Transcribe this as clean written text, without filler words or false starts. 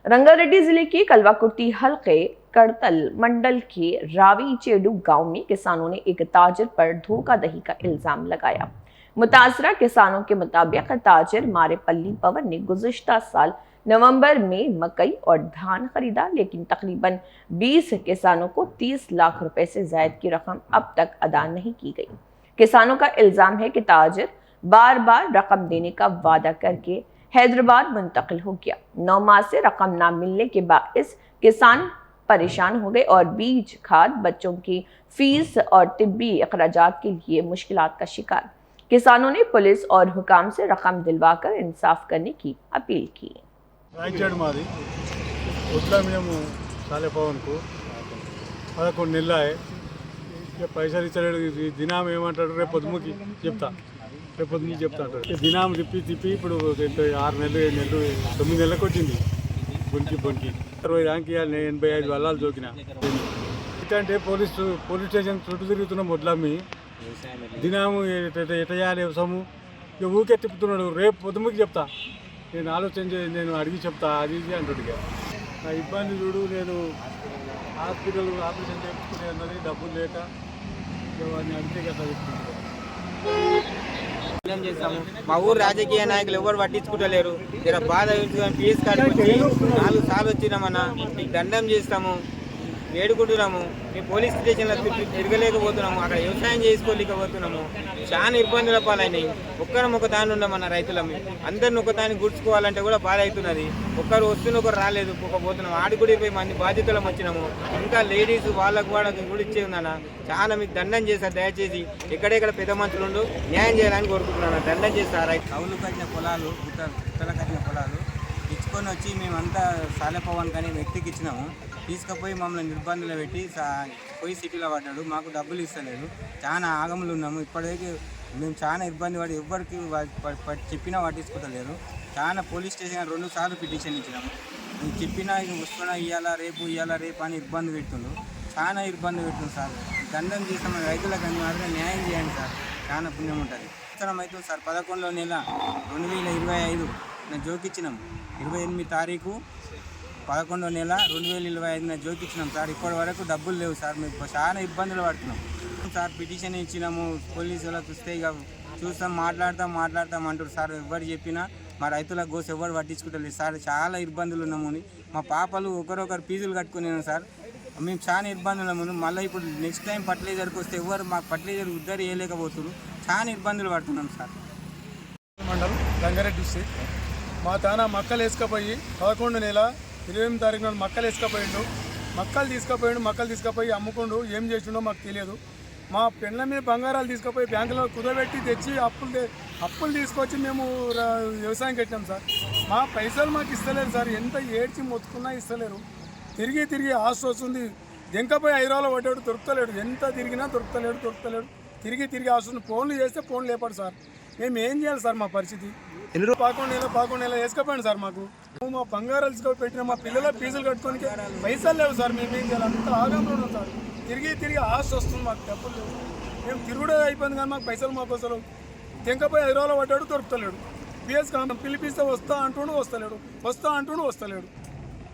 रंगारेड्डी जिले के कलवाकुर्ती हल्के कड़तल मंडल के रावीचेडू गांव में किसानों ने एक ताजिर पर धोखाधड़ी का इल्जाम लगाया। मुतासरा किसानों के मुताबिक ताजिर मारेपल्ली पवन ने गुज़िश्ता साल नवंबर में मकई और धान खरीदा, लेकिन तकरीबन 20 किसानों को 30 लाख रुपए से ज्यादा की रकम अब तक अदा नहीं की गई। किसानों का इल्जाम है कि ताजिर बार बार रकम देने का वादा करके हैदराबाद मुंतकिल हो गया। 9 माह से रकम ना मिलने के बाइस किसान परेशान हो गए और बीज, खाद, बच्चों की फीस और तिब्बी अखराजात के लिए मुश्किलात का शिकार। किसानों ने पुलिस और हुकाम से रकम दिलवाकर इंसाफ करने की अपील की। పైసలు ఇచ్చలేడు దినాం ఏమంటాడు రేపు పొద్దుముకి చెప్తా రేపు పొద్దుముకి చెప్తా అంటాడు దినాం తిప్పి ఇప్పుడు 6 నెలలు 7 నెలలు 9 నెలలకు వచ్చింది బొనికి 60 ర్యాంక్ ఇవ్వాలి 85 వల్లాలు జోకిన అంటే పోలీస్ స్టేషన్ చుట్టూ తిరుగుతున్న మొదలమ్మి దినాము ఎట చేయాలి వ్యవసాయము ఇక ఊకే తిప్పుతున్నాడు రేపు పొద్దుముకి చెప్తా నేను ఆలోచన నేను అడిగి చెప్తా అది ఇది అంటాడు ఇక నా ఇబ్బంది చూడు నేను హాస్పిటల్ ఆపరేషన్ చేయించుకునే అన్నది డబ్బులు లేక అంతే కదా చేస్తాము। మా ఊరు రాజకీయ నాయకులు ఎవరు పట్టించుకుంటలేరు। జర బాధ ఫీజు కట్టుకుంటే 4 సార్లు వచ్చినామన్నా మీకు దండం చేస్తాము, వేడుకుంటున్నాము। మేము పోలీస్ స్టేషన్లో తిరగలేకపోతున్నాము, అక్కడ వ్యవసాయం చేసుకోలేకపోతున్నాము। చాలా ఇబ్బందుల పాలైనాయి। ఒక్కరం ఒక దాని ఉండమన్న రైతులము అందరిని ఒక దాన్ని గుర్చుకోవాలంటే కూడా బాధ అవుతున్నది। ఒక్కరు వస్తున్న ఒకరు రాలేదు, పోతున్నాము। ఆడి కూడా 20 మంది బాధితులం వచ్చినాము। ఇంకా లేడీస్ వాళ్ళకు కూడా ఇచ్చే ఉందన్న। చాలా మీకు దండం చేస్తారు, దయచేసి ఎక్కడెక్కడ పెద్ద మనుషులు ఉండు న్యాయం చేయాలని కోరుకుంటున్నాను। దండం చేస్తారు। కౌలు కట్టిన పొలాలు గుట్టల కట్టిన పొలాలు ఇచ్చుకొని వచ్చి మేమంతా సాలెపవన్ కానీ వ్యక్తికి ఇచ్చినాము। తీసుకుపోయి మమ్మల్ని నిర్బంధంలో పెట్టి పోయి సిటీలో పడ్డాడు, మాకు డబ్బులు ఇస్తలేదు। చాలా ఆగములు ఉన్నాము। ఇప్పటికీ మేము చాలా ఇబ్బంది పడి ఎవరికి చెప్పినా పట్టించుకోవట్లేరు। చాలా పోలీస్ స్టేషన్ 2 సార్లు పిటిషన్ ఇచ్చినాము। మేము చెప్పినా ఇక వస్తున్నా ఇవ్వాలా రేపు అని ఇబ్బంది పెడుతుండ్రు, చాలా ఇబ్బంది పెడుతుంది సార్। దండం చేస్తాం రైతులకు అన్ని మాత్రం న్యాయం చేయండి సార్, చాలా పుణ్యం ఉంటుంది। అవసరం అవుతుంది సార్। 11వ నెల 2025 జోకిచ్చినాం। 28 తారీఖు 11వ నెల 2025 జోకిచ్చినాం సార్। ఇప్పటి వరకు డబ్బులు లేవు సార్, మేము చాలా ఇబ్బందులు పడుతున్నాం సార్। పిటిషన్ ఇచ్చినాము, పోలీసు వాళ్ళకి వస్తే ఇక చూస్తాం మాట్లాడతాం అంటారు సార్। ఎవరు చెప్పినా మా రైతుల గోస ఎవరు పట్టించుకుంటలేదు సార్। చాలా ఇబ్బందులు ఉన్నాము। మా పాపలు ఒకరొకరు ఫీజులు కట్టుకున్నాను సార్। మేము చాలా ఇబ్బందులు ఉన్నాము। మళ్ళీ ఇప్పుడు నెక్స్ట్ టైం ఫర్టిలైజర్కి వస్తే ఎవరు మాకు ఫర్టిలైజర్ ఉద్దరి వేయలేకపోతున్నారు, చాలా ఇబ్బందులు పడుతున్నాం సార్। మండలం రంగారెడ్డి డిస్ట్రిక్ట్ మా తాన మక్కలు వేసుకపోయి 11 నెల 28 తారీఖు నాడు మక్కలు వేసుకపోయిండు। మక్కలు తీసుకుపోయి అమ్ముకుండు, ఏం చేసిండో మాకు తెలియదు। మా పెళ్ళ మీద బంగారాలు తీసుకుపోయి బ్యాంకులో కుదబెట్టి తెచ్చి అప్పులు తీసుకొచ్చి మేము వ్యవసాయం కట్టినాం సార్। మా పైసలు మాకు ఇస్తలేరు సార్, ఎంత ఏడ్చి మొత్తుకున్నా ఇస్తలేరు। తిరిగి ఆస్తి వస్తుంది, దెంకపోయి హైదరాబాద్లో పడ్డాడు, దొరుకుతలేడు। ఎంత తిరిగినా దొరుకుతలేడు। తిరిగి ఆస్తుంది, ఫోన్లు చేస్తే ఫోన్ లేపాడు సార్। మేము ఏం చేయాలి సార్? మా పరిస్థితి 11 నెల వేసుకపోయాడు సార్। మాకు మా బంగారాలు తీసుకొని పెట్టిన మా పిల్లల ఫీజులు కట్టుకోనికి పైసలు లేవు సార్। మేము ఏం చేయాలి? అంత ఆగంలో ఉన్నాం సార్। తిరిగి ఆస్తి వస్తుంది, మాకు డబ్బులు లేవు। మేము తిరుగుడే అయిపోయింది కానీ మాకు పైసలు మాకు అసలు దెంకపోయి హైదరాబాద్లో పడ్డాడు, దొరుకుతలేడు। పిఎస్ పిలిపిస్తే వస్తా అంటుండు, వస్తలేడు।